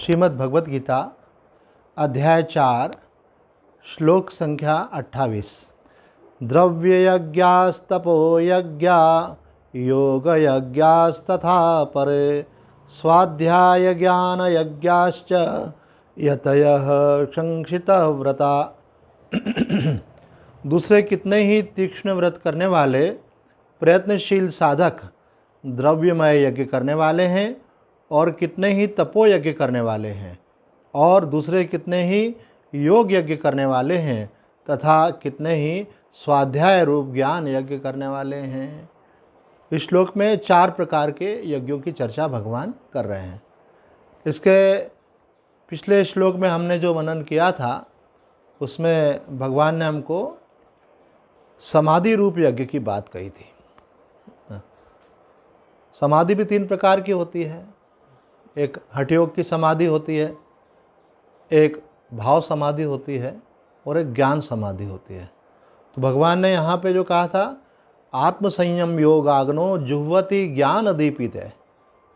श्रीमद् भगवत गीता अध्याय 4 श्लोक संख्या 28। द्रव्ययज्ञास्तपो यज्ञा योगयज्ञास्तथा परे स्वाध्याय ज्ञान यज्ञाश्च यतयः संक्षितः व्रता। दूसरे कितने ही तीक्ष्ण व्रत करने वाले प्रयत्नशील साधक द्रव्यमय यज्ञ करने वाले हैं और कितने ही तपो यज्ञ करने वाले हैं और दूसरे कितने ही योग यज्ञ करने वाले हैं तथा कितने ही स्वाध्याय रूप ज्ञान यज्ञ करने वाले हैं। इस श्लोक में 4 प्रकार के यज्ञों की चर्चा भगवान कर रहे हैं। इसके पिछले श्लोक में हमने जो मनन किया था उसमें भगवान ने हमको समाधि रूप यज्ञ की बात कही थी। समाधि भी 3 प्रकार की होती है। एक हठयोग की समाधि होती है, एक भाव समाधि होती है और एक ज्ञान समाधि होती है। तो भगवान ने यहाँ पे जो कहा था आत्मसंयम योगाग्नो जुह्वति ज्ञान दीपित है,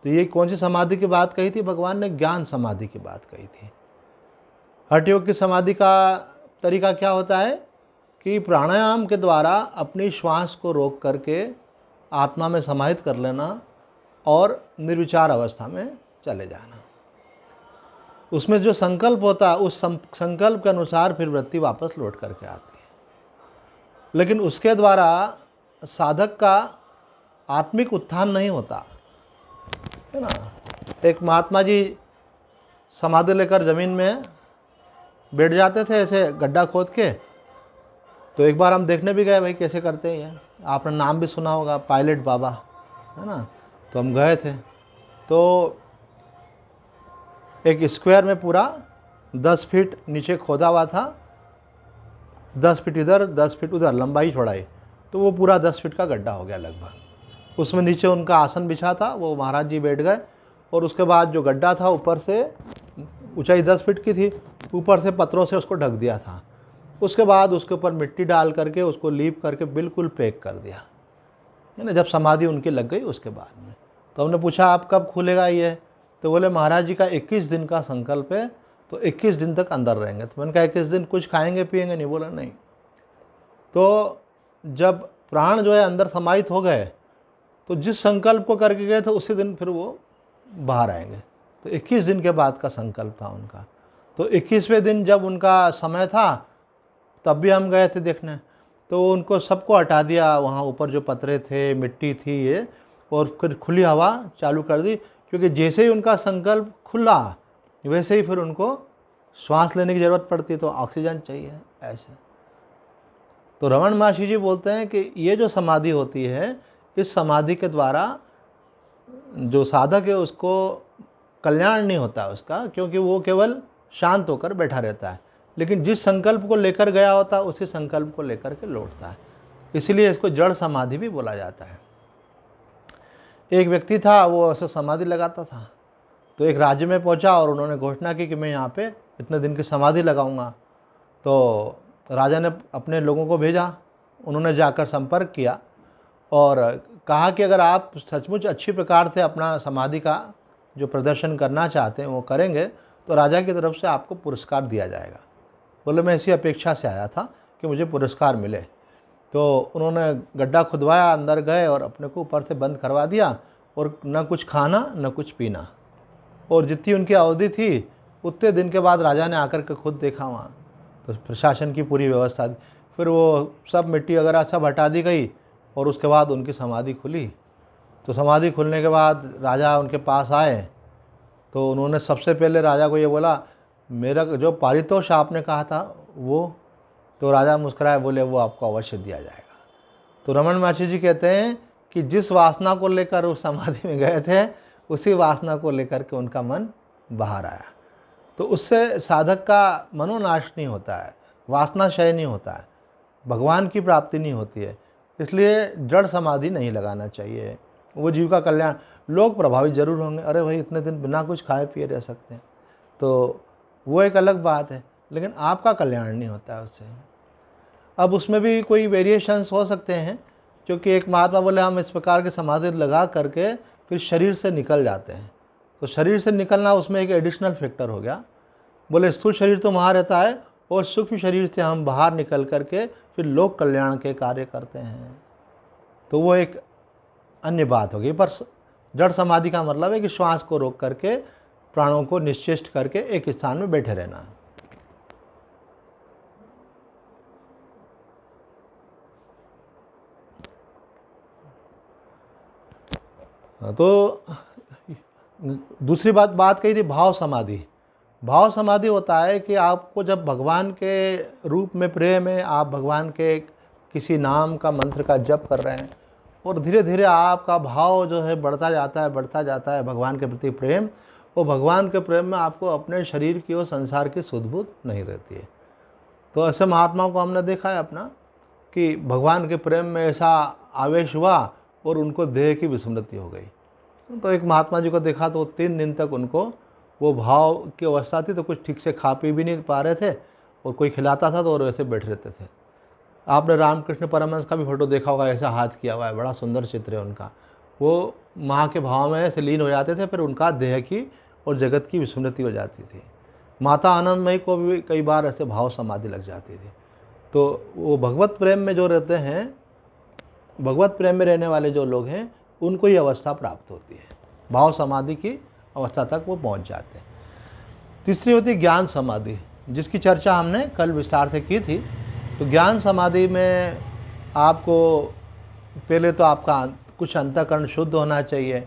तो ये कौन सी समाधि की बात कही थी? भगवान ने ज्ञान समाधि की बात कही थी। हठयोग की समाधि का तरीका क्या होता है कि प्राणायाम के द्वारा अपनी श्वास को रोक करके आत्मा में समाहित कर लेना और निर्विचार अवस्था में चले जाना। उसमें जो संकल्प होता है उस संकल्प के अनुसार फिर वृत्ति वापस लौट करके आती है। लेकिन उसके द्वारा साधक का आत्मिक उत्थान नहीं होता है ना। एक महात्मा जी समाधि लेकर ज़मीन में बैठ जाते थे ऐसे गड्ढा खोद के। तो एक बार हम देखने भी गए भाई कैसे करते हैं। आपने नाम भी सुना होगा पायलट बाबा, है ना। तो हम गए थे तो एक स्क्वायर में पूरा 10 फीट नीचे खोदा हुआ था, 10 फीट इधर 10 फीट उधर लंबाई चौड़ाई, तो वो पूरा 10 फीट का गड्ढा हो गया लगभग। उसमें नीचे उनका आसन बिछा था, वो महाराज जी बैठ गए और उसके बाद जो गड्ढा था ऊपर से ऊंचाई 10 फीट की थी, ऊपर से पत्थरों से उसको ढक दिया था। उसके बाद उसके ऊपर मिट्टी डाल करके उसको लीप करके बिल्कुल पैक कर दिया, है ना। जब समाधि उनकी लग गई उसके बाद में तो हमने पूछा आप कब खुलेगा ये? तो बोले महाराज जी का 21 दिन का संकल्प है, तो 21 दिन तक अंदर रहेंगे। तो मैंने कहा 21 दिन कुछ खाएंगे पिएंगे नहीं? बोला नहीं। तो जब प्राण जो है अंदर समाहित हो गए तो जिस संकल्प को करके गए थे उसी दिन फिर वो बाहर आएंगे। तो 21 दिन के बाद का संकल्प था उनका। तो 21वें दिन जब उनका समय था तब भी हम गए थे देखने, तो उनको सबको हटा दिया, वहाँ ऊपर जो पत्थरे थे मिट्टी थी ये, और फिर खुली हवा चालू कर दी। क्योंकि जैसे ही उनका संकल्प खुला वैसे ही फिर उनको श्वास लेने की ज़रूरत पड़ती है, तो ऑक्सीजन चाहिए ऐसे। तो रमन महर्षि जी बोलते हैं कि ये जो समाधि होती है, इस समाधि के द्वारा जो साधक है उसको कल्याण नहीं होता उसका, क्योंकि वो केवल शांत होकर बैठा रहता है। लेकिन जिस संकल्प को लेकर गया होता है उसी संकल्प को लेकर के लौटता है। इसलिए इसको जड़ समाधि भी बोला जाता है। एक व्यक्ति था, वो ऐसे समाधि लगाता था। तो एक राज्य में पहुंचा और उन्होंने घोषणा की कि मैं यहाँ पे इतने दिन की समाधि लगाऊंगा। तो राजा ने अपने लोगों को भेजा, उन्होंने जाकर संपर्क किया और कहा कि अगर आप सचमुच अच्छी प्रकार से अपना समाधि का जो प्रदर्शन करना चाहते हैं वो करेंगे तो राजा की तरफ से आपको पुरस्कार दिया जाएगा। बोले मैं इसी अपेक्षा से आया था कि मुझे पुरस्कार मिले। तो उन्होंने गड्ढा खुदवाया, अंदर गए और अपने को ऊपर से बंद करवा दिया और न कुछ खाना न कुछ पीना। और जितनी उनकी अवधि थी उतने दिन के बाद राजा ने आकर के खुद देखा वहाँ, तो प्रशासन की पूरी व्यवस्था थी। फिर वो सब मिट्टी वगैरह सब हटा दी गई और उसके बाद उनकी समाधि खुली। तो समाधि खुलने के बाद राजा उनके पास आए तो उन्होंने सबसे पहले राजा को ये बोला मेरा जो पारितोष आपने कहा था वो? तो राजा मुस्कुराए, बोले वो आपको अवश्य दिया जाएगा। तो रमन महर्षि जी कहते हैं कि जिस वासना को लेकर उस समाधि में गए थे उसी वासना को लेकर के उनका मन बाहर आया। तो उससे साधक का मनोनाश नहीं होता है, वासना क्षय नहीं होता है, भगवान की प्राप्ति नहीं होती है। इसलिए जड़ समाधि नहीं लगाना चाहिए। वो जीव का कल्याण, लोग प्रभावित जरूर होंगे, अरे भाई इतने दिन बिना कुछ खाए पिए रह सकते हैं, तो वो एक अलग बात है, लेकिन आपका कल्याण नहीं होता है उससे। अब उसमें भी कोई वेरिएशंस हो सकते हैं, क्योंकि एक महात्मा बोले हम इस प्रकार के समाधि लगा करके फिर शरीर से निकल जाते हैं। तो शरीर से निकलना उसमें एक एडिशनल फैक्टर हो गया। बोले स्थूल शरीर तो वहाँ रहता है और सूक्ष्म शरीर से हम बाहर निकल करके फिर लोक कल्याण के कार्य करते हैं, तो वो एक अन्य बात होगी। पर जड़ समाधि का मतलब है कि श्वास को रोक करके प्राणों को निश्चेष्ट करके एक स्थान में बैठे रहना। तो दूसरी बात कही थी भाव समाधि। भाव समाधि होता है कि आपको जब भगवान के रूप में प्रेम है, आप भगवान के किसी नाम का मंत्र का जप कर रहे हैं और धीरे धीरे आपका भाव जो है बढ़ता जाता है भगवान के प्रति प्रेम, और भगवान के प्रेम में आपको अपने शरीर की और संसार की सुध-बुध नहीं रहती है। तो ऐसे महात्माओं को हमने देखा है अपना कि भगवान के प्रेम में ऐसा आवेश हुआ और उनको देह की विस्मृति हो गई। तो एक महात्मा जी को देखा तो 3 दिन तक उनको वो भाव की अवस्था थी, तो कुछ ठीक से खा पी भी नहीं पा रहे थे और कोई खिलाता था तो और वैसे बैठे रहते थे। आपने रामकृष्ण परमहंस का भी फोटो देखा होगा, ऐसा हाथ किया हुआ है, बड़ा सुंदर चित्र है उनका। वो माँ के भाव में ऐसे लीन हो जाते थे, फिर उनका देह की और जगत की विस्मृति हो जाती थी। माता आनंदमयी को भी कई बार ऐसे भाव समाधि लग जाती थी। तो वो भगवत प्रेम में जो रहते हैं, भगवत प्रेम में रहने वाले जो लोग हैं, उनको ये अवस्था प्राप्त होती है, भाव समाधि की अवस्था तक वो पहुंच जाते हैं। तीसरी होती है ज्ञान समाधि, जिसकी चर्चा हमने कल विस्तार से की थी। तो ज्ञान समाधि में आपको पहले तो आपका कुछ अंतःकरण शुद्ध होना चाहिए,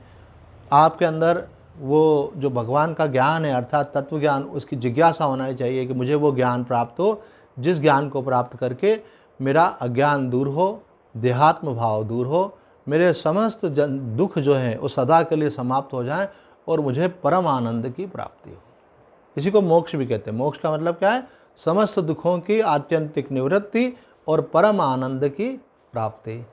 आपके अंदर वो जो भगवान का ज्ञान है अर्थात तत्व ज्ञान, उसकी जिज्ञासा होना चाहिए कि मुझे वो ज्ञान प्राप्त हो जिस ज्ञान को प्राप्त करके मेरा अज्ञान दूर हो, देहात्म भाव दूर हो, मेरे समस्त दुख जो हैं वो सदा के लिए समाप्त हो जाएं और मुझे परम आनंद की प्राप्ति हो। इसी को मोक्ष भी कहते हैं। मोक्ष का मतलब क्या है? समस्त दुखों की आत्यंतिक निवृत्ति और परम आनंद की प्राप्ति।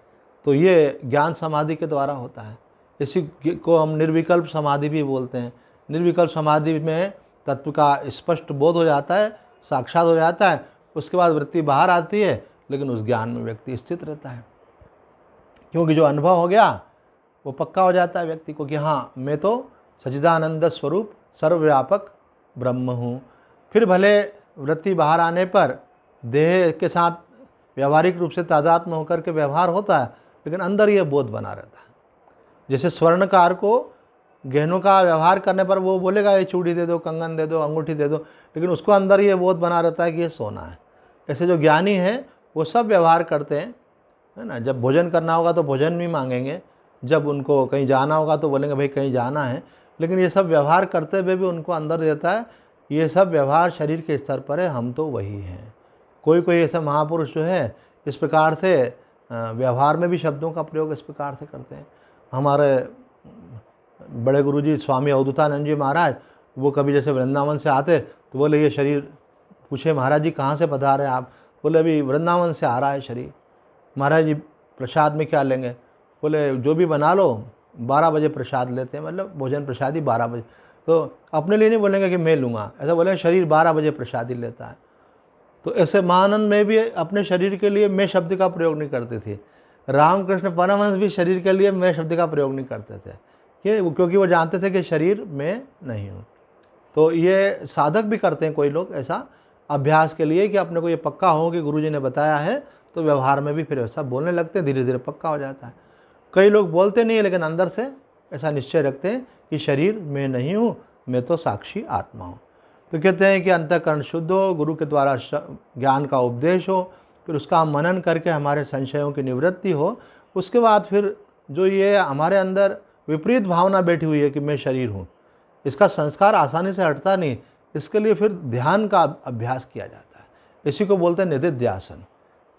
तो ये ज्ञान समाधि के द्वारा होता है। इसी को हम निर्विकल्प समाधि भी बोलते हैं। निर्विकल्प समाधि में तत्व का स्पष्ट बोध हो जाता है, साक्षात हो जाता है, उसके बाद वृत्ति बाहर आती है, लेकिन उस ज्ञान में व्यक्ति स्थित रहता है, क्योंकि जो अनुभव हो गया वो पक्का हो जाता है व्यक्ति को कि हाँ, मैं तो सच्चिदानंद स्वरूप सर्वव्यापक ब्रह्म हूँ। फिर भले वृत्ति बाहर आने पर देह के साथ व्यावहारिक रूप से तादात्म्य होकर के व्यवहार होता है, लेकिन अंदर ये बोध बना रहता है। जैसे स्वर्णकार को गहनों का व्यवहार करने पर वो बोलेगा ये चूड़ी दे दो, कंगन दे दो, अंगूठी दे दो, लेकिन उसको अंदर ये बोध बना रहता है कि ये सोना है। ऐसे जो ज्ञानी हैं वो सब व्यवहार करते हैं, है ना। जब भोजन करना होगा तो भोजन भी मांगेंगे, जब उनको कहीं जाना होगा तो बोलेंगे भाई कहीं जाना है, लेकिन ये सब व्यवहार करते हुए भी उनको अंदर रहता है ये सब व्यवहार शरीर के स्तर पर है, हम तो वही हैं। कोई ऐसा महापुरुष जो है इस प्रकार से व्यवहार में भी शब्दों का प्रयोग इस प्रकार से करते हैं। हमारे बड़े गुरुजी स्वामी अवधूतानंद जी महाराज, वो कभी जैसे वृंदावन से आते तो बोले ये शरीर, पूछे महाराज जी कहाँ से पधारे आप? बोले अभी वृंदावन से आ रहा है शरीर। महाराज जी प्रसाद में क्या लेंगे? बोले जो भी बना लो, 12 बजे प्रसाद लेते हैं, मतलब भोजन प्रसादी 12 बजे। तो अपने लिए नहीं बोलेंगे कि मैं लूँगा, ऐसा बोलेंगे शरीर 12 बजे प्रसादी लेता है। तो ऐसे महानंद में भी अपने शरीर के लिए मैं शब्द का प्रयोग नहीं करते थे। रामकृष्ण परमहंस भी शरीर के लिए मैं शब्द का प्रयोग नहीं करते थे, क्योंकि वो जानते थे कि शरीर मैं नहीं हूँ। तो ये साधक भी करते हैं कोई लोग ऐसा अभ्यास के लिए कि अपने को ये पक्का हो कि गुरुजी ने बताया है, तो व्यवहार में भी फिर ऐसा बोलने लगते हैं, धीरे धीरे पक्का हो जाता है। कई लोग बोलते नहीं है लेकिन अंदर से ऐसा निश्चय रखते हैं कि शरीर मैं नहीं हूँ, मैं तो साक्षी आत्मा हूँ। तो कहते हैं कि अंतःकरण शुद्ध हो, गुरु के द्वारा ज्ञान का उपदेश हो, फिर उसका मनन करके हमारे संशयों की निवृत्ति हो। उसके बाद फिर जो ये हमारे अंदर विपरीत भावना बैठी हुई है कि मैं शरीर हूँ, इसका संस्कार आसानी से हटता नहीं, इसके लिए फिर ध्यान का अभ्यास किया जाता है। इसी को बोलते हैं निदिध्यासन।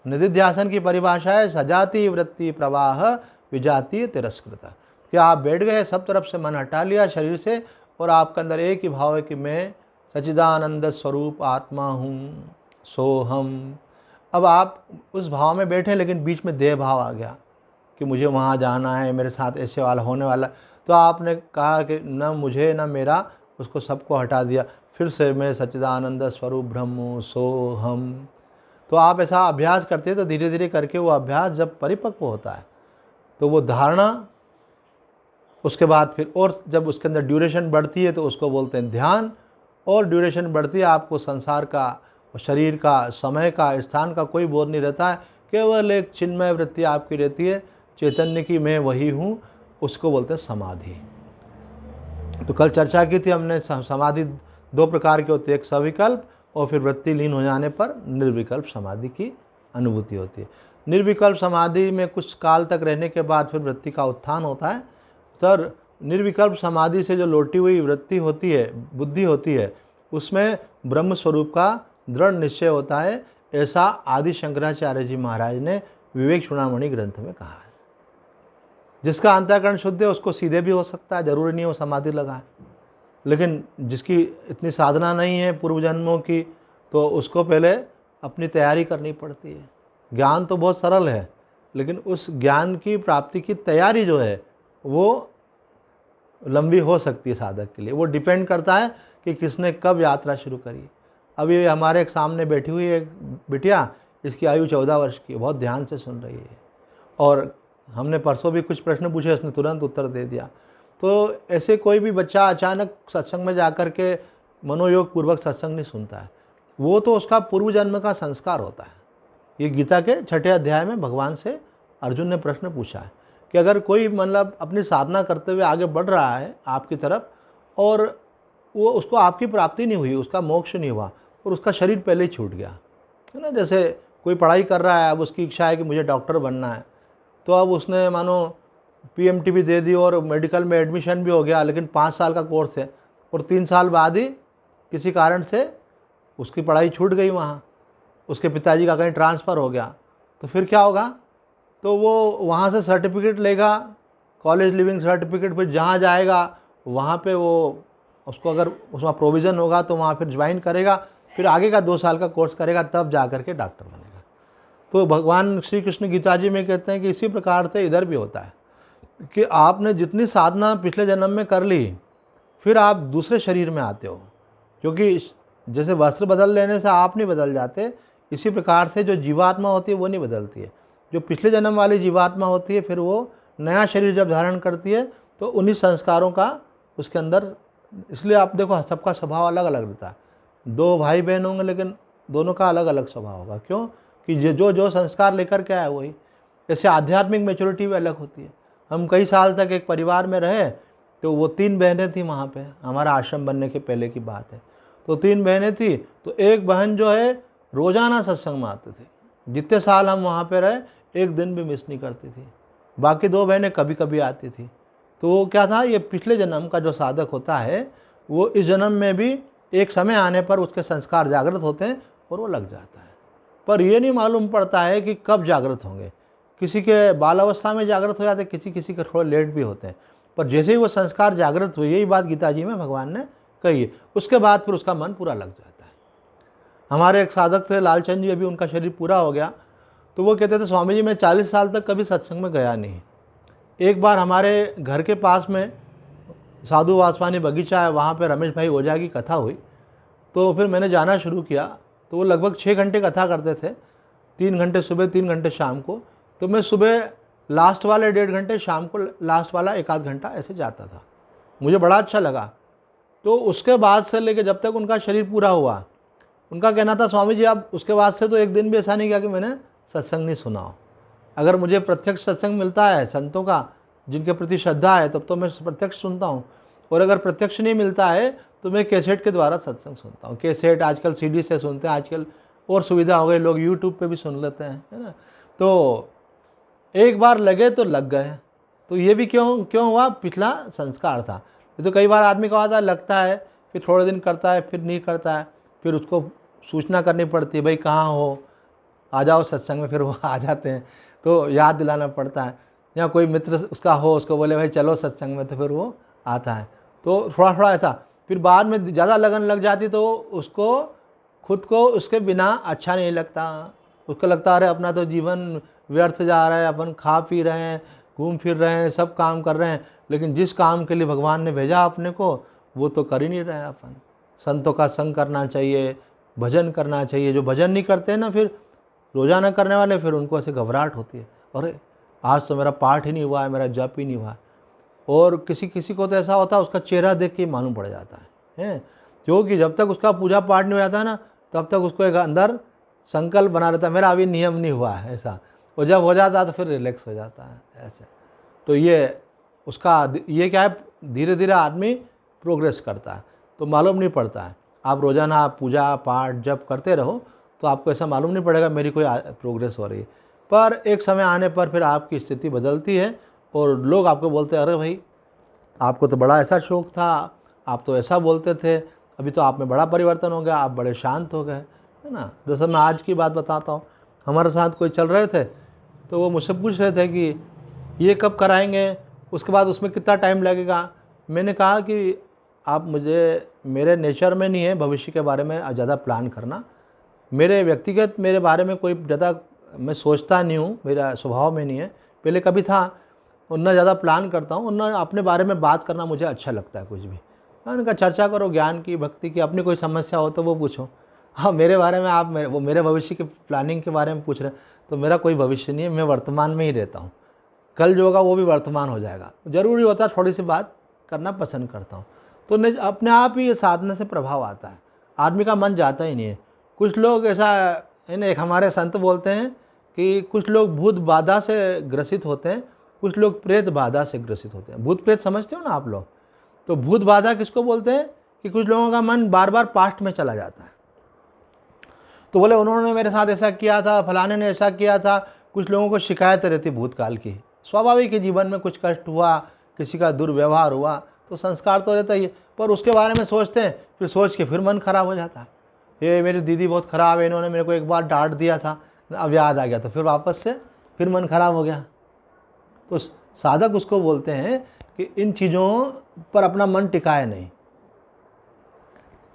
निदिध्यासन की परिभाषा है सजाति वृत्ति प्रवाह विजातीय तिरस्कृत। कि आप बैठ गए, सब तरफ से मन हटा लिया शरीर से, और आपके अंदर एक ही भाव है कि मैं सच्चिदानंद स्वरूप आत्मा हूँ, सोहम। अब आप उस भाव में बैठे, लेकिन बीच में देह भाव आ गया कि मुझे वहाँ जाना है, मेरे साथ ऐसे वाला होने वाला, तो आपने कहा कि न मुझे न मेरा, उसको सबको हटा दिया, फिर से मैं सच्चिदानंद स्वरूप ब्रह्म सोहम। तो आप ऐसा अभ्यास करते हैं, तो धीरे धीरे करके वो अभ्यास जब परिपक्व होता है तो वो धारणा उसके बाद फिर और जब उसके अंदर ड्यूरेशन बढ़ती है तो उसको बोलते हैं ध्यान, और ड्यूरेशन बढ़ती है, आपको संसार का, शरीर का, समय का, स्थान का कोई बोध नहीं रहता है, केवल एक चिन्मय वृत्ति आपकी रहती है, चैतन्य की मैं वही हूँ, उसको बोलते हैं समाधि। तो कल चर्चा की थी हमने, समाधि दो प्रकार की होती है, एक सविकल्प और फिर वृत्ति लीन हो जाने पर निर्विकल्प समाधि की अनुभूति होती है। निर्विकल्प समाधि में कुछ काल तक रहने के बाद फिर वृत्ति का उत्थान होता है। सर, निर्विकल्प समाधि से जो लौटी हुई वृत्ति होती है, बुद्धि होती है, उसमें ब्रह्म स्वरूप का दृढ़ निश्चय होता है, ऐसा आदि शंकराचार्य जी महाराज ने विवेक चूड़ामणि ग्रंथ में कहा है। जिसका अंतःकरण शुद्ध है उसको सीधे भी हो सकता है, जरूरी नहीं हो समाधि लगाए, लेकिन जिसकी इतनी साधना नहीं है पूर्व जन्मों की, तो उसको पहले अपनी तैयारी करनी पड़ती है। ज्ञान तो बहुत सरल है, लेकिन उस ज्ञान की प्राप्ति की तैयारी जो है वो लंबी हो सकती है साधक के लिए। वो डिपेंड करता है कि किसने कब यात्रा शुरू करी। अभी हमारे सामने बैठी हुई एक बिटिया, इसकी आयु 14 वर्ष की, बहुत ध्यान से सुन रही है, और हमने परसों भी कुछ प्रश्न पूछे, उसने तुरंत उत्तर दे दिया। तो ऐसे कोई भी बच्चा अचानक सत्संग में जाकर के मनोयोग पूर्वक सत्संग नहीं सुनता है, वो तो उसका पूर्व जन्म का संस्कार होता है। ये गीता के 6ठे अध्याय में भगवान से अर्जुन ने प्रश्न पूछा है कि अगर कोई मतलब अपनी साधना करते हुए आगे बढ़ रहा है आपकी तरफ, और वो उसको आपकी प्राप्ति नहीं हुई, उसका मोक्ष नहीं हुआ, और उसका शरीर पहले ही छूट गया, है ना। जैसे कोई पढ़ाई कर रहा है, अब उसकी इच्छा है कि मुझे डॉक्टर बनना है, तो अब उसने मानो पीएमटी भी दे दी और मेडिकल में एडमिशन भी हो गया, लेकिन 5 साल का कोर्स है, और 3 साल बाद ही किसी कारण से उसकी पढ़ाई छूट गई, वहाँ उसके पिताजी का कहीं ट्रांसफ़र हो गया, तो फिर क्या होगा? तो वो वहाँ से सर्टिफिकेट लेगा, कॉलेज लिविंग सर्टिफिकेट, फिर जहाँ जाएगा वहाँ पे वो उसको अगर उसमें प्रोविज़न होगा तो वहाँ फिर ज्वाइन करेगा, फिर आगे का 2 साल का कोर्स करेगा, तब जा कर के डॉक्टर बनेगा। तो भगवान श्री कृष्ण गीता जी में कहते हैं कि इसी प्रकार से इधर भी होता है कि आपने जितनी साधना पिछले जन्म में कर ली, फिर आप दूसरे शरीर में आते हो, क्योंकि जैसे वस्त्र बदल लेने से आप नहीं बदल जाते, इसी प्रकार से जो जीवात्मा होती है वो नहीं बदलती है। जो पिछले जन्म वाली जीवात्मा होती है, फिर वो नया शरीर जब धारण करती है तो उन्हीं संस्कारों का उसके अंदर, इसलिए आप देखो सबका स्वभाव अलग अलग रहता है। 2 भाई बहन होंगे लेकिन दोनों का अलग अलग स्वभाव होगा, क्यों? कि जो जो संस्कार लेकर के आया वही। जैसे आध्यात्मिक मैच्योरिटी भी अलग होती है। हम कई साल तक एक परिवार में रहे, तो वो 3 बहनें थी वहाँ पे, हमारा आश्रम बनने के पहले की बात है। तो 3 बहनें थी, तो एक बहन जो है रोज़ाना सत्संग में आती थी। जितने साल हम वहाँ पे रहे, एक दिन भी मिस नहीं करती थी। बाकी 2 बहनें कभी कभी आती थी। तो वो क्या था, ये पिछले जन्म का जो साधक होता है, वो इस जन्म में भी एक समय आने पर उसके संस्कार जागृत होते हैं और वो लग जाता है। पर ये नहीं मालूम पड़ता है कि कब जागृत होंगे। किसी के बाल अवस्था में जागृत हो जाते, किसी के थोड़े लेट भी होते हैं, पर जैसे ही वो संस्कार जागृत हुए, यही बात गीता जी में भगवान ने कही है, उसके बाद फिर उसका मन पूरा लग जाता है। हमारे एक साधक थे लालचंद जी, अभी उनका शरीर पूरा हो गया, तो वो कहते थे स्वामी जी मैं 40 साल तक कभी सत्संग में गया नहीं। एक बार हमारे घर के पास में साधु वासवानी बगीचा है, वहाँ पे रमेश भाई ओझा की कथा हुई, तो फिर मैंने जाना शुरू किया। तो वो लगभग 6 घंटे कथा करते थे, 3 घंटे सुबह 3 घंटे शाम को। तो मैं सुबह लास्ट वाले 1.5 घंटे, शाम को लास्ट वाला 1 आध घंटा ऐसे जाता था। मुझे बड़ा अच्छा लगा। तो उसके बाद से लेके जब तक उनका शरीर पूरा हुआ, उनका कहना था स्वामी जी आप उसके बाद से तो एक दिन भी ऐसा नहीं किया कि मैंने सत्संग नहीं सुना हो। अगर मुझे प्रत्यक्ष सत्संग मिलता है संतों का, जिनके प्रति श्रद्धा है, तब तो मैं प्रत्यक्ष सुनता हूँ, और अगर प्रत्यक्ष नहीं मिलता है तो मैं कैसेट के द्वारा सत्संग सुनता हूँ। कैसेट आजकल सीडी से सुनते हैं, आजकल और सुविधा हो गई, लोग यूट्यूब पे भी सुन लेते हैं, है ना। तो एक बार लगे तो लग गए। तो ये भी क्यों हुआ? पिछला संस्कार था। तो कई बार आदमी का आता लगता है, फिर थोड़े दिन करता है, फिर नहीं करता है, फिर उसको सूचना करनी पड़ती है, भाई कहाँ हो, आ जाओ सत्संग में, फिर वो आ जाते हैं। तो याद दिलाना पड़ता है, या कोई मित्र उसका हो, उसको बोले भाई चलो सत्संग में, तो फिर वो आता है। तो थोड़ा थोड़ा ऐसा, फिर बाद में ज़्यादा लगन लग जाती तो उसको खुद को उसके बिना अच्छा नहीं लगता। उसको लगता अरे अपना तो जीवन व्यर्थ जा रहा है, अपन खा पी रहे हैं, घूम फिर रहे हैं, सब काम कर रहे हैं, लेकिन जिस काम के लिए भगवान ने भेजा अपने को वो तो कर ही नहीं रहे अपन। संतों का संग करना चाहिए, भजन करना चाहिए। जो भजन नहीं करते ना, फिर रोज़ाना करने वाले, फिर उनको ऐसे घबराहट होती है, अरे आज तो मेरा पाठ ही नहीं हुआ है, मेरा जप ही नहीं हुआ है। और किसी किसी को तो ऐसा होता है उसका चेहरा देख के ही मालूम पड़ जाता है, क्योंकि जब तक उसका पूजा पाठ नहीं हो जाता ना तब तक उसको एक अंदर संकल्प बना रहता है मेरा अभी नियम नहीं हुआ है ऐसा, और जब हो जाता है तो फिर रिलैक्स हो जाता है ऐसे। तो ये उसका ये क्या है, धीरे धीरे आदमी प्रोग्रेस करता है तो मालूम नहीं पड़ता है। आप रोज़ाना पूजा पाठ जब करते रहो तो आपको ऐसा मालूम नहीं पड़ेगा मेरी कोई प्रोग्रेस हो रही है, पर एक समय आने पर फिर आपकी स्थिति बदलती है और लोग आपको बोलते हैं अरे भाई आपको तो बड़ा ऐसा शौक था, आप तो ऐसा बोलते थे, अभी तो आप में बड़ा परिवर्तन हो गया, आप बड़े शांत हो गए, है ना। जैसे मैं आज की बात बताता हूँ, हमारे साथ कोई चल रहे थे तो वो मुझसे पूछ रहे थे कि ये कब कराएंगे, उसके बाद उसमें कितना टाइम लगेगा। मैंने कहा कि आप मुझे, मेरे नेचर में नहीं है भविष्य के बारे में ज़्यादा प्लान करना, मेरे व्यक्तिगत मेरे बारे में कोई ज़्यादा मैं सोचता नहीं हूँ, मेरा स्वभाव में नहीं है, पहले कभी था, उतना ज़्यादा प्लान करता हूँ, उतना अपने बारे में बात करना मुझे अच्छा लगता है। कुछ भी मैंने कहा चर्चा करो ज्ञान की, भक्ति की, अपनी कोई समस्या हो तो वो पूछो। हाँ मेरे बारे में आप वो मेरे भविष्य की प्लानिंग के बारे में पूछ रहे हैं, तो मेरा कोई भविष्य नहीं है, मैं वर्तमान में ही रहता हूँ। कल जो होगा वो भी वर्तमान हो जाएगा, ज़रूरी होता है थोड़ी सी बात करना पसंद करता हूँ। तो अपने आप ही ये साधना से प्रभाव आता है, आदमी का मन जाता ही नहीं है। कुछ लोग ऐसा है ना, एक हमारे संत बोलते हैं कि कुछ लोग भूत बाधा से ग्रसित होते हैं, कुछ लोग प्रेत बाधा से ग्रसित होते हैं। भूत प्रेत समझते हो ना आप लोग, तो भूत बाधा किसको बोलते हैं कि कुछ लोगों का मन बार बार पास्ट में चला जाता है। तो बोले उन्होंने मेरे साथ ऐसा किया था, फलाने ने ऐसा किया था। कुछ लोगों को शिकायत रहती भूतकाल की, स्वाभाविक है, जीवन में कुछ कष्ट हुआ, किसी का दुर्व्यवहार हुआ तो संस्कार तो रहता ही है, पर उसके बारे में सोचते हैं, फिर सोच के फिर मन खराब हो जाता है। ये मेरी दीदी बहुत ख़राब है, इन्होंने मेरे को एक बार डांट दिया था, अब याद आ गया तो फिर वापस से फिर मन खराब हो गया। तो साधक उसको बोलते हैं कि इन चीज़ों पर अपना मन टिकाए नहीं।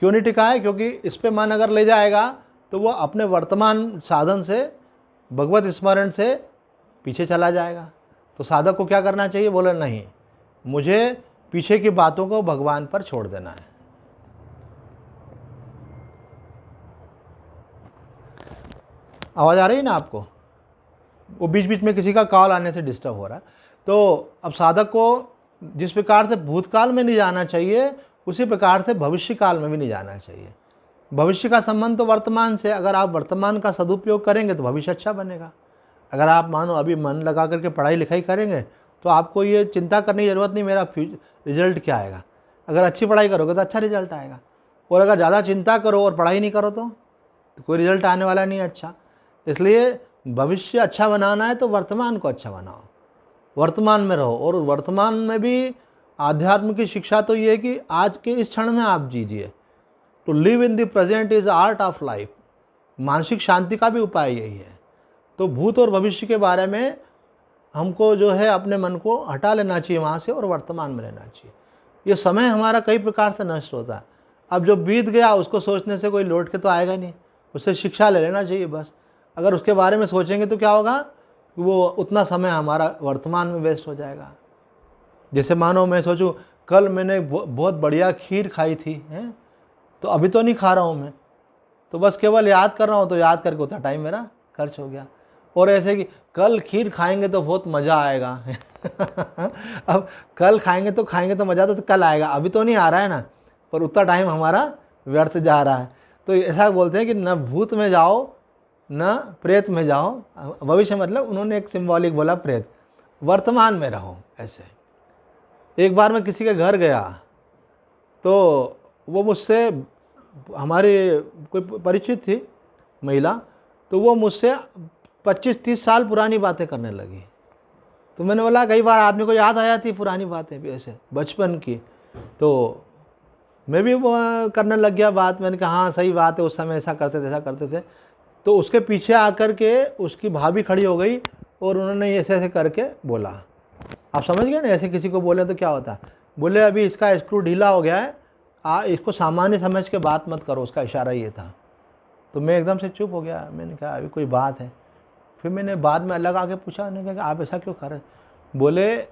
क्यों नहीं टिकाए? क्योंकि इस पे मन अगर ले जाएगा तो वो अपने वर्तमान साधन से, भगवत स्मरण से पीछे चला जाएगा। तो साधक को क्या करना चाहिए? बोले नहीं, मुझे पीछे की बातों को भगवान पर छोड़ देना है। आवाज़ आ रही है ना आपको? वो बीच बीच में किसी का कॉल आने से डिस्टर्ब हो रहा है। तो अब साधक को जिस प्रकार से भूतकाल में नहीं जाना चाहिए, उसी प्रकार से भविष्य काल में भी नहीं जाना चाहिए। भविष्य का संबंध तो वर्तमान से, अगर आप वर्तमान का सदुपयोग करेंगे तो भविष्य अच्छा बनेगा। अगर आप मानो अभी मन लगा करके पढ़ाई लिखाई करेंगे तो आपको ये चिंता करने की ज़रूरत नहीं मेरा रिजल्ट क्या आएगा। अगर अच्छी पढ़ाई करोगे तो अच्छा रिजल्ट आएगा, और अगर ज़्यादा चिंता करो और पढ़ाई नहीं करो तो कोई रिजल्ट आने वाला नहीं अच्छा। इसलिए भविष्य अच्छा बनाना है तो वर्तमान को अच्छा बनाओ, वर्तमान में रहो। और वर्तमान में भी आध्यात्म की शिक्षा तो ये है कि आज के इस क्षण में आप जीजिए। To live in the present is art of life. मानसिक शांति का भी उपाय यही है। तो भूत और भविष्य के बारे में हमको जो है अपने मन को हटा लेना चाहिए वहाँ से, और वर्तमान में रहना चाहिए। ये समय हमारा कई प्रकार से नष्ट होता है। अब जो बीत गया उसको सोचने से कोई लौट के तो आएगा नहीं, उससे शिक्षा ले लेना चाहिए बस। अगर उसके बारे में सोचेंगे तो क्या होगा, वो उतना समय हमारा वर्तमान में वेस्ट हो जाएगा। जैसे मानो मैं सोचूं कल मैंने बहुत बढ़िया खीर खाई थी, हैं, तो अभी तो नहीं खा रहा हूँ मैं, तो बस केवल याद कर रहा हूँ, तो याद करके उतना टाइम मेरा खर्च हो गया। और ऐसे कि कल खीर खाएंगे तो बहुत मज़ा आएगा अब कल खाएंगे तो मज़ा तो कल आएगा, अभी तो नहीं आ रहा है ना, पर उतना टाइम हमारा व्यर्थ जा रहा है। तो ऐसा बोलते हैं कि न भूत में जाओ न प्रेत में जाओ। भविष्य मतलब उन्होंने एक सिंबॉलिक बोला प्रेत, वर्तमान में रहो। ऐसे एक बार मैं किसी के घर गया तो वो मुझसे, हमारी कोई परिचित थी महिला, तो वो मुझसे 25-30 साल पुरानी बातें करने लगी। तो मैंने बोला, कई बार आदमी को याद आ जाती पुरानी बातें भी ऐसे बचपन की, तो मैं भी वो करने लग गया बात। मैंने कहा हाँ सही बात है, उस समय ऐसा करते थे ऐसा करते थे। तो उसके पीछे आकर के उसकी भाभी खड़ी हो गई और उन्होंने ऐसे ऐसे करके बोला। आप समझ गए ना, ऐसे किसी को बोले तो क्या होता है। बोले अभी इसका स्क्रू ढीला हो गया है, इसको सामान्य समझ के बात मत करो, उसका इशारा ये था। तो मैं एकदम से चुप हो गया। मैंने कहा अभी कोई बात है। फिर मैंने बाद में अलग आके पूछा, उन्होंने कहा आप ऐसा क्यों कर रहे? बोले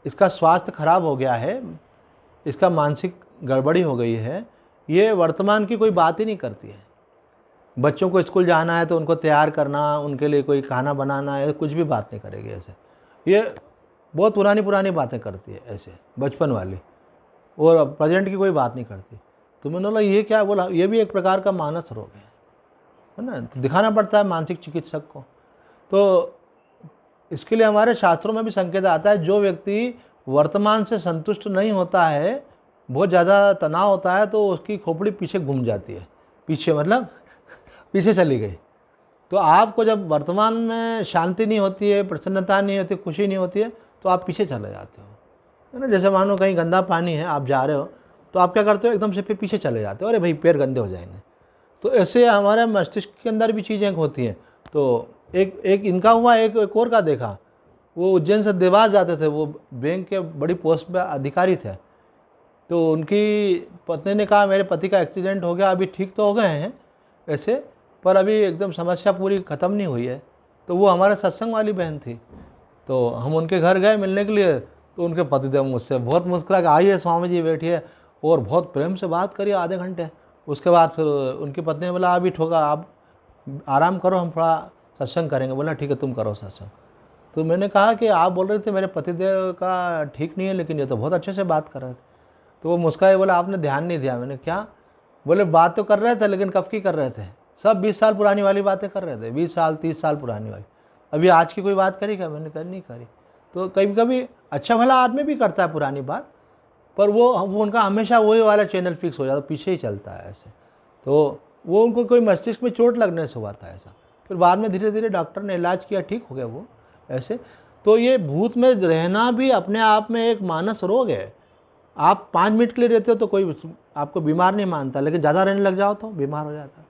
इसका स्वास्थ्य खराब हो गया है, इसका मानसिक गड़बड़ी हो गई है, ये वर्तमान की कोई बात ही नहीं करती है। बच्चों को स्कूल जाना है तो उनको तैयार करना, उनके लिए कोई खाना बनाना है, कुछ भी बात नहीं करेगी ऐसे। ये बहुत पुरानी पुरानी बातें करती है ऐसे बचपन वाली, और प्रेजेंट की कोई बात नहीं करती। तो मैंने बोला ये क्या, बोला ये भी एक प्रकार का मानस रोग है ना, तो दिखाना पड़ता है मानसिक चिकित्सक को। तो इसके लिए हमारे शास्त्रों में भी संकेत आता है, जो व्यक्ति वर्तमान से संतुष्ट नहीं होता है, बहुत ज़्यादा तनाव होता है, तो उसकी खोपड़ी पीछे घूम जाती है, पीछे मतलब पीछे चली गई। तो आपको जब वर्तमान में शांति नहीं होती है, प्रसन्नता नहीं होती, खुशी नहीं होती है, तो आप पीछे चले जाते हो, है ना। जैसे मानो कहीं गंदा पानी है, आप जा रहे हो, तो आप क्या करते हो, एकदम से फिर पीछे चले जाते हो, अरे भाई पैर गंदे हो जाएंगे। तो ऐसे हमारे मस्तिष्क के अंदर भी चीज़ें होती हैं। तो एक इनका हुआ, एक और का देखा, वो उज्जैन से देवास जाते थे, वो बैंक के बड़ी पोस्ट पे अधिकारी थे। तो उनकी पत्नी ने कहा मेरे पति का एक्सीडेंट हो गया, अभी ठीक तो हो गए हैं ऐसे, पर अभी एकदम समस्या पूरी ख़त्म नहीं हुई है। तो वो हमारे सत्संग वाली बहन थी, तो हम उनके घर गए मिलने के लिए। तो उनके पतिदेव मुझसे बहुत मुस्कुरा के आइए स्वामी जी बैठिए, और बहुत प्रेम से बात करिए आधे घंटे। उसके बाद फिर उनकी पत्नी ने बोला अभी ठोका, आप आराम करो, हम थोड़ा सत्संग करेंगे। बोला ठीक है तुम करो सत्संग। तो मैंने कहा कि आप बोल रहे थे मेरे पतिदेव का ठीक नहीं है, लेकिन ये तो बहुत अच्छे से बात कर रहे थे। तो वो मुस्कुराए, बोला आपने ध्यान नहीं दिया। मैंने क्या, बोले बात तो कर रहे थे, लेकिन कब की कर रहे थे, सब 20 साल पुरानी वाली बातें कर रहे थे, 20 साल 30 साल पुरानी वाली, अभी आज की कोई बात करी क्या। मैंने कहा नहीं करी। तो कभी कभी अच्छा भला आदमी भी करता है पुरानी बात, पर वो उनका हमेशा वही वाला चैनल फिक्स हो जाता, पीछे ही चलता है ऐसे। तो वो उनको कोई मस्तिष्क में चोट लगने से हुआ था ऐसा, फिर बाद में धीरे धीरे डॉक्टर ने इलाज किया, ठीक हो गया वो ऐसे। तो ये भूत में रहना भी अपने आप में एक मानस रोग है। आप 5 मिनट के लिए रहते हो तो कोई आपको बीमार नहीं मानता, लेकिन ज़्यादा रहने लग जाओ तो बीमार हो जाता है।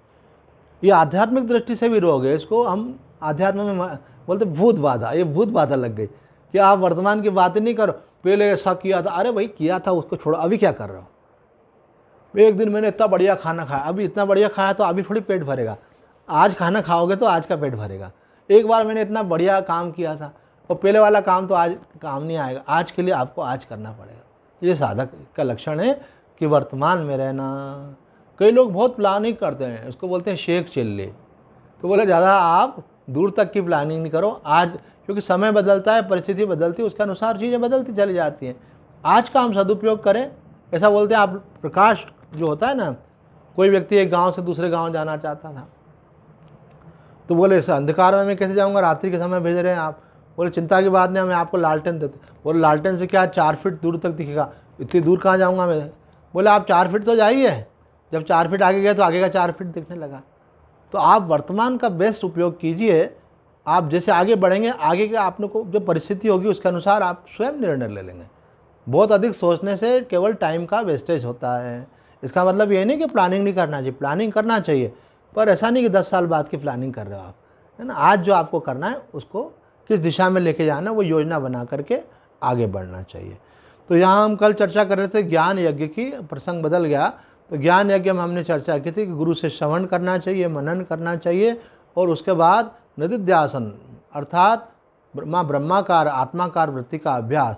ये आध्यात्मिक दृष्टि से भी रोग है, इसको हम आध्यात्म में बोलते भूत बाधा। ये भूत बाधा लग गई कि आप वर्तमान की बातें नहीं करो, पहले ऐसा किया था, अरे भाई किया था उसको छोड़ो, अभी क्या कर रहे हो। एक दिन मैंने इतना बढ़िया खाना खाया, अभी इतना बढ़िया खाया तो अभी थोड़ी पेट भरेगा, आज खाना खाओगे तो आज का पेट भरेगा। एक बार मैंने इतना बढ़िया काम किया था, और पहले वाला काम तो आज काम नहीं आएगा, आज के लिए आपको आज करना पड़ेगा। ये साधक का लक्षण है कि वर्तमान में रहना। कई लोग बहुत प्लानिंग करते हैं, उसको बोलते हैं शेख चिल्ले। तो बोले ज़्यादा आप दूर तक की प्लानिंग नहीं करो आज, क्योंकि समय बदलता है, परिस्थिति बदलती है, उसके अनुसार चीज़ें बदलती चली जाती हैं। आज का हम सदुपयोग करें, ऐसा बोलते हैं। आप प्रकाश जो होता है ना, कोई व्यक्ति एक गांव से दूसरे गांव जाना चाहता था, तो बोले इस अंधकार में मैं कैसे जाऊंगा, रात्रि के समय भेज रहे हैं आप। बोले चिंता की बात नहीं, हमें आपको लालटेन देते। बोले लालटेन से क्या 4 फीट दूर तक दिखेगा, इतनी दूर कहाँ जाऊँगा मैं। बोले आप 4 फीट तो जाइए, जब 4 फीट आगे गए तो आगे का 4 फीट दिखने लगा। तो आप वर्तमान का बेस्ट उपयोग कीजिए। आप जैसे आगे बढ़ेंगे, आगे के आपने को जो परिस्थिति होगी उसके अनुसार आप स्वयं निर्णय ले लेंगे। बहुत अधिक सोचने से केवल टाइम का वेस्टेज होता है। इसका मतलब ये नहीं कि प्लानिंग नहीं करना चाहिए, प्लानिंग करना चाहिए, पर ऐसा नहीं कि 10 साल बाद की प्लानिंग कर रहे हो आप, है ना। आज जो आपको करना है उसको किस दिशा में लेके जाना है, वो योजना बना करके आगे बढ़ना चाहिए। तो यहाँ हम कल चर्चा कर रहे थे ज्ञान यज्ञ की, प्रसंग बदल गया। तो ज्ञान यज्ञ में हमने चर्चा की थी कि गुरु से श्रवण करना चाहिए, मनन करना चाहिए, और उसके बाद निदिध्यासन अर्थात माँ ब्रह्माकार आत्माकार वृत्ति का अभ्यास।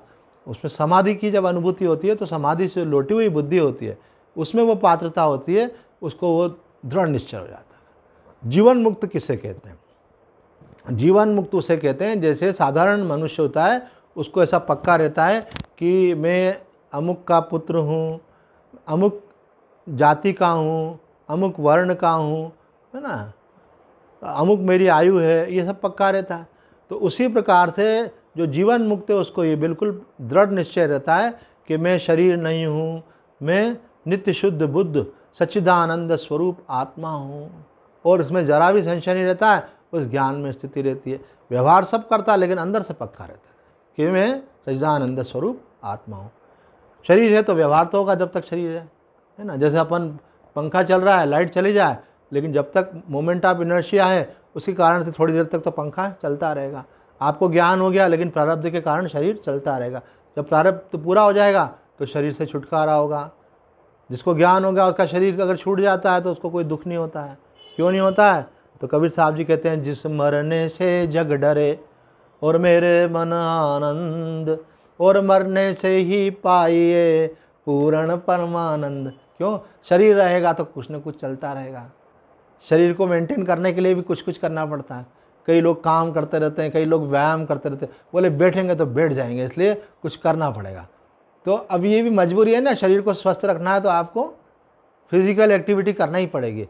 उसमें समाधि की जब अनुभूति होती है तो समाधि से लौटी हुई बुद्धि होती है, उसमें वो पात्रता होती है, उसको वो दृढ़ निश्चय हो जाता है। जीवन मुक्त किसे कहते हैं? जीवन मुक्त उसे कहते हैं जैसे साधारण मनुष्य होता है, उसको ऐसा पक्का रहता है कि मैं अमुक का पुत्र हूँ, अमुक जाति का हूँ, अमुक वर्ण का हूँ, है ना, अमुक मेरी आयु है, ये सब पक्का रहता है। तो उसी प्रकार से जो जीवन मुक्त है उसको ये बिल्कुल दृढ़ निश्चय रहता है कि मैं शरीर नहीं हूँ, मैं नित्य शुद्ध बुद्ध सच्चिदानंद स्वरूप आत्मा हूँ। और इसमें जरा भी संशय नहीं रहता है, उस ज्ञान में स्थिति रहती है। व्यवहार सब करता है लेकिन अंदर से पक्का रहता है कि मैं सच्चिदानंद स्वरूप आत्मा हूँ। शरीर है तो व्यवहार तो होगा जब तक शरीर है ना। जैसे अपन पंखा चल रहा है, लाइट चली जाए, लेकिन जब तक मोमेंट ऑफ इनर्शिया है उसी कारण से थोड़ी देर तक तो पंखा चलता रहेगा। आपको ज्ञान हो गया लेकिन प्रारब्ध के कारण शरीर चलता रहेगा। जब प्रारब्ध तो पूरा हो जाएगा तो शरीर से छुटकारा होगा। जिसको ज्ञान हो गया उसका शरीर अगर छूट जाता है तो उसको कोई दुख नहीं होता है। क्यों नहीं होता है? तो कबीर साहब जी कहते हैं जिस मरने से जग डरे और मेरे मन आनंद, और मरने से ही पाइए पूर्ण परमानंद। क्यों? शरीर रहेगा तो कुछ न कुछ चलता रहेगा। शरीर को मेंटेन करने के लिए भी कुछ कुछ करना पड़ता है। कई लोग काम करते रहते हैं, कई लोग व्यायाम करते रहते हैं, बोले बैठेंगे तो बैठ जाएंगे, इसलिए कुछ करना पड़ेगा। तो अब ये भी मजबूरी है ना, शरीर को स्वस्थ रखना है तो आपको फिजिकल एक्टिविटी करना ही पड़ेगी।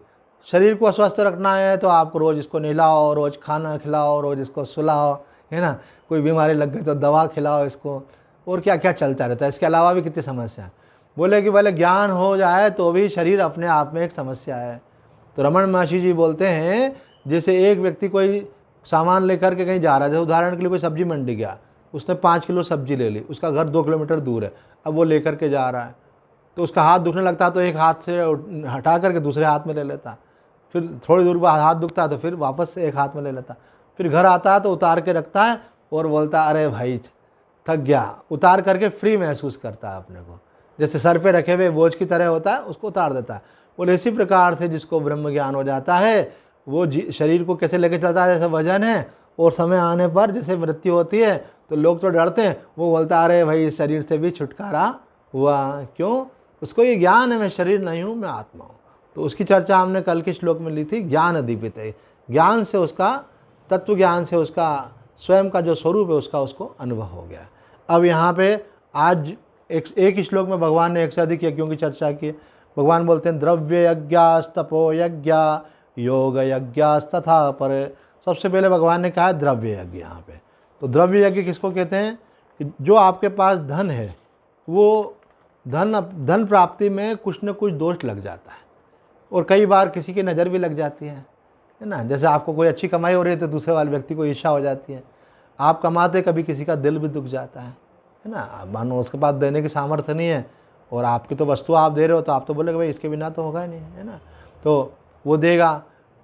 शरीर को स्वस्थ रखना है तो आपको रोज़ इसको नहलाओ, रोज़ खाना खिलाओ, रोज़ इसको सुलाओ, है ना। कोई बीमारी लग गई तो दवा खिलाओ इसको, और क्या क्या चलता रहता है। इसके अलावा भी कितनी समस्या है। बोले कि भले ज्ञान हो जाए तो भी शरीर अपने आप में एक समस्या है। तो रमन महर्षि जी बोलते हैं, जैसे एक व्यक्ति कोई सामान लेकर के कहीं जा रहा है, जैसे उदाहरण के लिए कोई सब्जी मंडी गया, उसने 5 किलो सब्जी ले ली, उसका घर 2 किलोमीटर दूर है, अब वो लेकर के जा रहा है, तो उसका हाथ दुखने लगता है तो एक हाथ से हटा करके दूसरे हाथ में ले लेता, फिर थोड़ी दूर बाद हाथ दुखता है तो फिर वापस से एक हाथ में ले लेता, फिर घर आता है तो उतार के रखता है और बोलता है अरे भाई थक गया, उतार करके फ्री महसूस करता है अपने को, जैसे सर पे रखे हुए बोझ की तरह होता है, उसको उतार देता है। बोले इसी प्रकार से जिसको ब्रह्म ज्ञान हो जाता है वो शरीर को कैसे लेके चलता है, जैसे वजन है, और समय आने पर जैसे मृत्यु होती है तो लोग तो डरते हैं, वो बोलता है अरे भाई इस शरीर से भी छुटकारा हुआ, क्यों, उसको ये ज्ञान है मैं शरीर नहीं हूँ, मैं आत्मा हूँ। तो उसकी चर्चा हमने कल के श्लोक में ली थी, ज्ञान दीपित है, ज्ञान से उसका, तत्व ज्ञान से उसका स्वयं का जो स्वरूप है उसका उसको अनुभव हो गया। अब यहाँ पे आज एक ही श्लोक में भगवान ने एक से अधिक यज्ञों की चर्चा की। भगवान बोलते हैं द्रव्य यज्ञास्तपो यज्ञ योग यज्ञास्तथा पर। सबसे पहले भगवान ने कहा द्रव्य यज्ञ यहाँ पे। तो द्रव्य यज्ञ किसको कहते हैं कि जो आपके पास धन है, वो धन प्राप्ति में कुछ न कुछ दोष लग जाता है, और कई बार किसी की नज़र भी लग जाती है ना। जैसे आपको कोई अच्छी कमाई हो रही है तो दूसरे वाले व्यक्ति को ईर्ष्या हो जाती है, आप कमाते कभी किसी का दिल भी दुख जाता है ना। मानो उसके पास देने की सामर्थ्य नहीं है और आपकी तो वस्तु आप दे रहे हो, तो आप तो बोलेगे भाई इसके बिना तो होगा ही नहीं, है ना। तो वो देगा,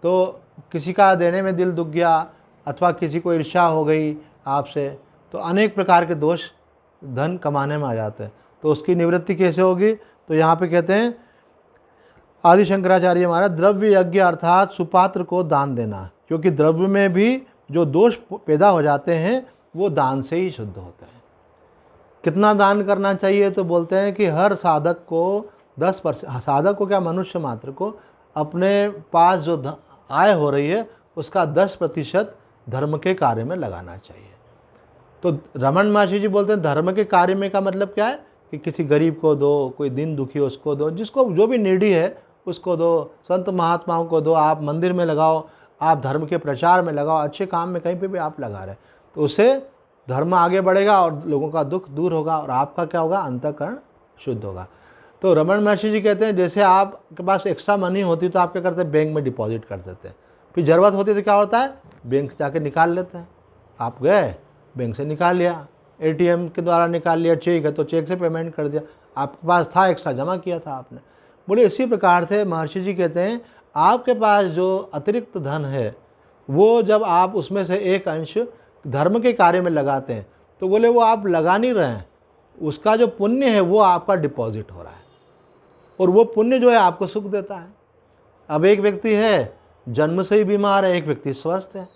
तो किसी का देने में दिल दुख गया अथवा किसी को ईर्ष्या हो गई आपसे, तो अनेक प्रकार के दोष धन कमाने में आ जाते हैं। तो उसकी निवृत्ति कैसे होगी, तो यहाँ पे कहते हैं आदि शंकराचार्य महाराज द्रव्य यज्ञ अर्थात सुपात्र को दान देना, क्योंकि द्रव्य में भी जो दोष पैदा हो जाते हैं वो दान से ही शुद्ध होते हैं। कितना दान करना चाहिए, तो बोलते हैं कि हर साधक को 10%, साधक को क्या मनुष्य मात्र को अपने पास जो आय हो रही है उसका 10% धर्म के कार्य में लगाना चाहिए। तो रमन महर्षि जी बोलते हैं धर्म के कार्य में का मतलब क्या है कि किसी गरीब को दो, कोई दिन दुखी हो उसको दो, जिसको जो भी नीडी है उसको दो, संत महात्माओं को दो, आप मंदिर में लगाओ, आप धर्म के प्रचार में लगाओ, अच्छे काम में कहीं पे भी आप लगा रहे, तो उससे धर्म आगे बढ़ेगा और लोगों का दुख दूर होगा और आपका क्या होगा, अंतःकरण शुद्ध होगा। तो रमन महर्षि जी कहते हैं जैसे आपके पास एक्स्ट्रा मनी होती तो आप क्या करते हैं, बैंक में डिपॉजिट कर देते हैं, फिर ज़रूरत होती तो क्या होता है, बैंक से जाके निकाल लेते हैं। आप गए बैंक से निकाल लिया, एटीएम के द्वारा निकाल लिया, चेक है तो चेक से पेमेंट कर दिया, आपके पास था एक्स्ट्रा जमा किया था आपने। बोले इसी प्रकार से महर्षि जी कहते हैं आपके पास जो अतिरिक्त धन है वो जब आप उसमें से एक अंश धर्म के कार्य में लगाते हैं तो बोले वो आप लगा नहीं रहे हैं, उसका जो पुण्य है वो आपका डिपॉजिट हो रहा है, और वो पुण्य जो है आपको सुख देता है। अब एक व्यक्ति है जन्म से ही बीमार है, एक व्यक्ति स्वस्थ है,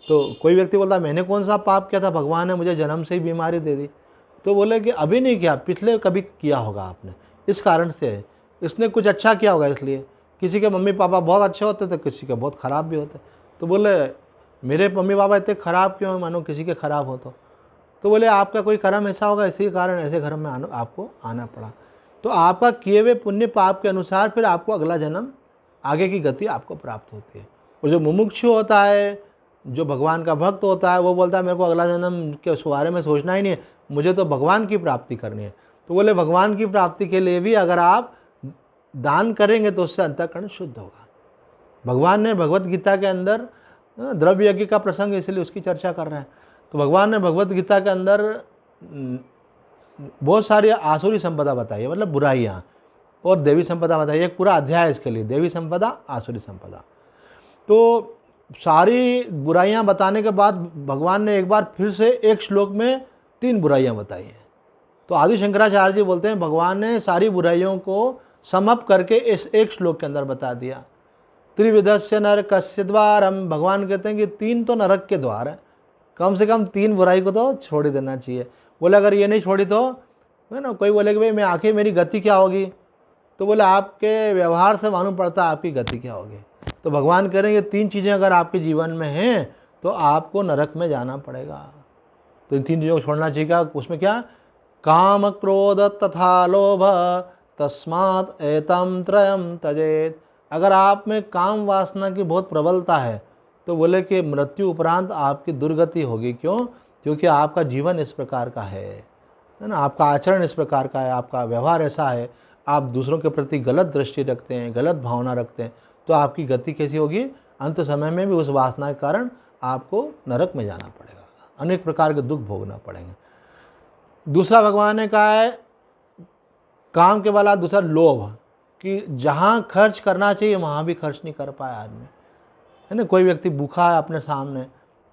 तो कोई व्यक्ति बोलता है मैंने कौन सा पाप किया था, भगवान ने मुझे जन्म से ही बीमारी दे दी, तो बोले कि अभी नहीं किया, पिछले कभी किया होगा आपने, इस कारण से है, इसने कुछ अच्छा किया होगा इसलिए। किसी के मम्मी पापा बहुत अच्छे होते तो किसी के बहुत ख़राब भी होते, तो बोले मेरे मम्मी पापा इतने ख़राब क्यों हैं, मानो किसी के ख़राब हो तो बोले आपका कोई कर्म ऐसा होगा, इसी कारण ऐसे घर में आपको आना पड़ा। तो आपका किए हुए पुण्य पाप के अनुसार फिर आपको अगला जन्म आगे की गति आपको प्राप्त होती है। और जो मुमुक्षु होता है, जो भगवान का भक्त होता है, वो बोलता है मेरे को अगला जन्म के बारे में सोचना ही नहीं है, मुझे तो भगवान की प्राप्ति करनी है। तो बोले भगवान की प्राप्ति के लिए भी अगर आप दान करेंगे तो उससे अंतःकरण शुद्ध होगा। भगवान ने भगवत गीता के अंदर द्रव्य यज्ञ का प्रसंग इसलिए उसकी चर्चा कर रहे हैं, तो भगवान ने भगवत गीता के अंदर बहुत सारी आसुरी संपदा बताई है, मतलब बुराइयाँ, और देवी संपदा बताई है, एक पूरा अध्याय इसके लिए, देवी संपदा आसुरी संपदा। तो सारी बुराइयां बताने के बाद भगवान ने एक बार फिर से एक श्लोक में 3 बुराइयां बताई हैं। तो आदि शंकराचार्य जी बोलते हैं भगवान ने सारी बुराइयों को समअप करके इस एक श्लोक के अंदर बता दिया। त्रिविधस्य नरकस्य द्वारम, भगवान कहते हैं कि 3 तो नरक के द्वार हैं, कम से कम 3 बुराई को तो छोड़ ही देना चाहिए। बोले अगर ये नहीं छोड़ी तो, है ना, कोई बोले कि भाई मैं आखिर मेरी गति क्या होगी, तो बोले आपके व्यवहार से मालूम पड़ता है आपकी गति क्या होगी। तो भगवान करेंगे 3 चीज़ें अगर आपके जीवन में हैं तो आपको नरक में जाना पड़ेगा। तो इन 3 चीज़ों को छोड़ना चाहिए। क्या उसमें? क्या? काम क्रोध तथा लोभ तस्मात् एतम त्रयम त्यजेत। अगर आप में काम वासना की बहुत प्रबलता है तो बोले कि मृत्यु उपरांत आपकी दुर्गति होगी। क्यों? क्योंकि आपका जीवन इस प्रकार का है ना, आपका आचरण इस प्रकार का है, आपका व्यवहार ऐसा है, आप दूसरों के प्रति गलत दृष्टि रखते हैं, गलत भावना रखते हैं, तो आपकी गति कैसी होगी? अंत समय में भी उस वासना के कारण आपको नरक में जाना पड़ेगा, अनेक प्रकार के दुख भोगना पड़ेंगे। दूसरा भगवान ने कहा है काम के वाला, दूसरा लोभ, कि जहाँ खर्च करना चाहिए वहाँ भी खर्च नहीं कर पाया आदमी, है ना। कोई व्यक्ति भूखा है अपने सामने,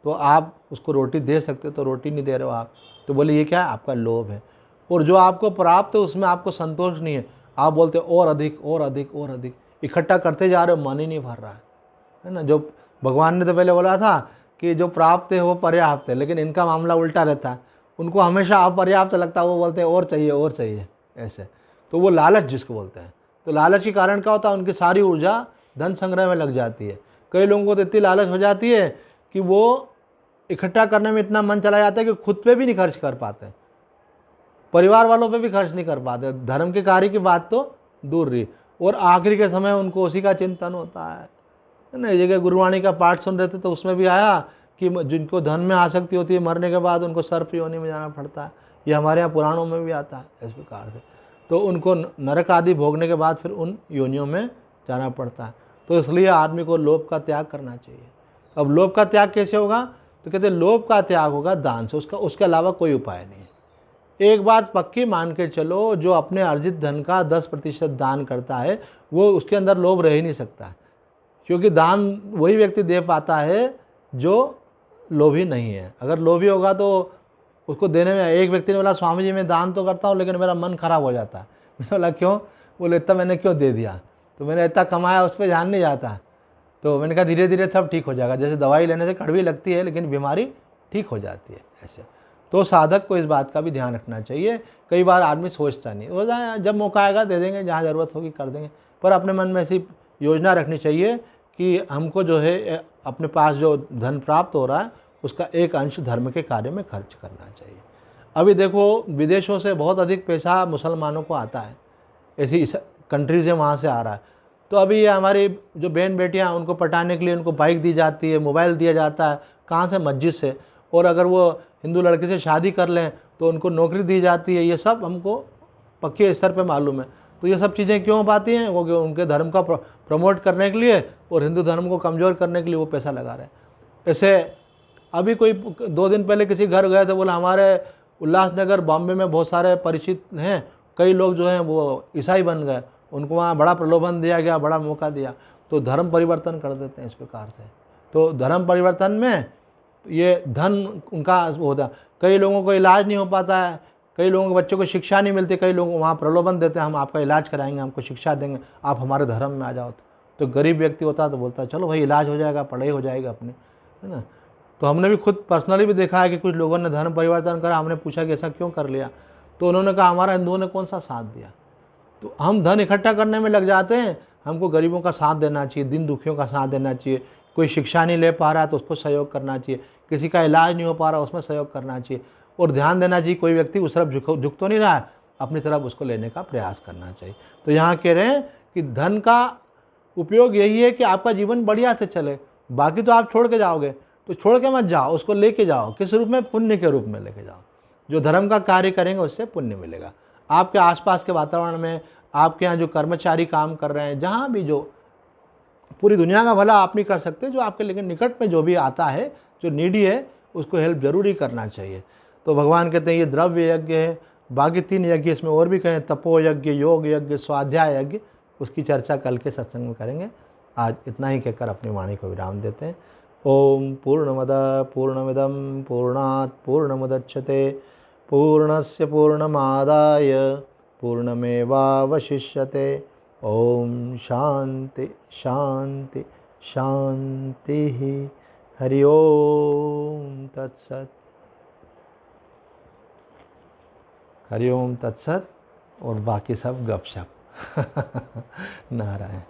तो आप उसको रोटी दे सकते तो रोटी नहीं दे रहे हो आप, तो बोले ये क्या है? आपका लोभ है। और जो आपको प्राप्त है उसमें आपको संतोष नहीं है, आप बोलते हो और अधिक और अधिक और अधिक, इकट्ठा करते जा रहे हो, मन ही नहीं भर रहा है ना। जो भगवान ने तो पहले बोला था कि जो प्राप्त है वो पर्याप्त है, लेकिन इनका मामला उल्टा रहता है, उनको हमेशा अपर्याप्त लगता है, वो बोलते हैं और चाहिए ऐसे। तो वो लालच जिसको बोलते हैं। तो लालच के कारण क्या होता है? उनकी सारी ऊर्जा धन संग्रह में लग जाती है। कई लोगों को तो इतनी लालच हो जाती है कि वो इकट्ठा करने में इतना मन चला जाता है कि खुद पे भी नहीं खर्च कर पाते, परिवार वालों पे भी खर्च नहीं कर पाते, धर्म के कार्य की बात तो दूर रही, और आखिरी के समय उनको उसी का चिंतन होता है ना। ये जगह गुरुवाणी का पाठ सुन रहे थे तो उसमें भी आया कि जिनको धन में आसक्ति होती है, मरने के बाद उनको सर्प योनि में जाना पड़ता है। ये हमारे यहाँ पुराणों में भी आता है इस प्रकार से। तो उनको नरक आदि भोगने के बाद फिर उन योनियों में जाना पड़ता है। तो इसलिए आदमी को लोभ का त्याग करना चाहिए। अब लोभ का त्याग कैसे होगा? तो कहते हैं लोभ का त्याग होगा दान से, उसके अलावा कोई उपाय नहीं है। एक बात पक्की मान के चलो, जो अपने अर्जित धन का 10% दान करता है वो, उसके अंदर लोभ रह ही नहीं सकता, क्योंकि दान वही व्यक्ति दे पाता है जो लोभी नहीं है। अगर लोभी होगा तो उसको देने में, एक व्यक्ति ने बोला स्वामी जी मैं दान तो करता हूँ लेकिन मेरा मन खराब हो जाता है। मैंने बोला क्यों? बोले इतना मैंने क्यों दे दिया, तो मैंने इतना कमाया उस पर ध्यान नहीं जाता। तो मैंने कहा धीरे धीरे सब ठीक हो जाएगा, जैसे दवाई लेने से कड़वी लगती है लेकिन बीमारी ठीक हो जाती है ऐसे। तो साधक को इस बात का भी ध्यान रखना चाहिए। कई बार आदमी सोचता नहीं, हो जाए जब मौका आएगा दे देंगे, जहाँ ज़रूरत होगी कर देंगे, पर अपने मन में ऐसी योजना रखनी चाहिए कि हमको जो है अपने पास जो धन प्राप्त हो रहा है उसका एक अंश धर्म के कार्य में खर्च करना चाहिए। अभी देखो विदेशों से बहुत अधिक पैसा मुसलमानों को आता है, ऐसी कंट्री से वहाँ से आ रहा है। तो अभी ये हमारी जो बहन बेटियाँ उनको पटाने के लिए उनको बाइक दी जाती है, मोबाइल दिया जाता है, कहाँ से? मस्जिद से। और अगर वो हिंदू लड़के से शादी कर लें तो उनको नौकरी दी जाती है। ये सब हमको पक्के स्तर पे मालूम है। तो ये सब चीज़ें क्यों पाती हैं? वो उनके धर्म का प्रमोट करने के लिए और हिंदू धर्म को कमज़ोर करने के लिए वो पैसा लगा रहे हैं। ऐसे अभी कोई 2 दिन पहले किसी घर गए थे, बोला हमारे उल्लासनगर बॉम्बे में बहुत सारे परिचित हैं, कई लोग जो हैं वो ईसाई बन गए, उनको वहाँ बड़ा प्रलोभन दिया गया, बड़ा मौका दिया। तो धर्म परिवर्तन कर देते हैं इस प्रकार से। तो धर्म परिवर्तन में ये धन उनका होता है। कई लोगों को इलाज नहीं हो पाता है, कई लोगों के बच्चों को शिक्षा नहीं मिलती, कई लोग वहाँ प्रलोभन देते हैं हम आपका इलाज कराएंगे, हमको शिक्षा देंगे, आप हमारे धर्म में आ जाओ। तो गरीब व्यक्ति होता है तो बोलता है चलो भाई इलाज हो जाएगा, पढ़ाई हो जाएगी अपनी, है ना। तो हमने भी खुद पर्सनली भी देखा है कि कुछ लोगों ने धर्म परिवर्तन करा, हमने पूछा कि ऐसा क्यों कर लिया, तो उन्होंने कहा हमारा हिंदुओं ने कौन सा साथ दिया। तो हम धन इकट्ठा करने में लग जाते हैं, हमको गरीबों का साथ देना चाहिए, दिन दुखियों का साथ देना चाहिए। कोई शिक्षा नहीं ले पा रहा है तो उसको सहयोग करना चाहिए, किसी का इलाज नहीं हो पा रहा उसमें सहयोग करना चाहिए, और ध्यान देना चाहिए कोई व्यक्ति उस तरफ झुक तो नहीं रहा है, अपनी तरफ उसको लेने का प्रयास करना चाहिए। तो यहाँ कह रहे हैं कि धन का उपयोग यही है कि आपका जीवन बढ़िया से चले, बाकी तो आप छोड़ के जाओगे, तो छोड़ के मत जाओ, उसको लेके जाओ। किस रूप में? पुण्य के रूप में लेके जाओ। जो धर्म का कार्य करेंगे उससे पुण्य मिलेगा। आपके आसपास के वातावरण में, आपके यहाँ जो कर्मचारी काम कर रहे हैं, जहाँ भी, जो पूरी दुनिया का भला आप नहीं कर सकते, जो आपके लेकिन निकट में जो भी आता है, जो नीडी है, उसको हेल्प जरूरी करना चाहिए। तो भगवान कहते हैं ये द्रव्य यज्ञ है, बाकी 3 यज्ञ इसमें और भी कहें, तपो यज्ञ, योग यज्ञ, स्वाध्याय यज्ञ, उसकी चर्चा कल के सत्संग में करेंगे। आज इतना ही कहकर अपनी वाणी को विराम देते हैं। ओम पूर्णमद पूर्णमिदं पूर्णात् पूर्णमुदच्यते पूर्णस्य पूर्णमादाय पूर्णमेवावशिष्यते। ओम शांति शांति शांति। हरि ओम तत्सत। हरि ओम तत्सत। और बाकी सब गपशप। नारायण।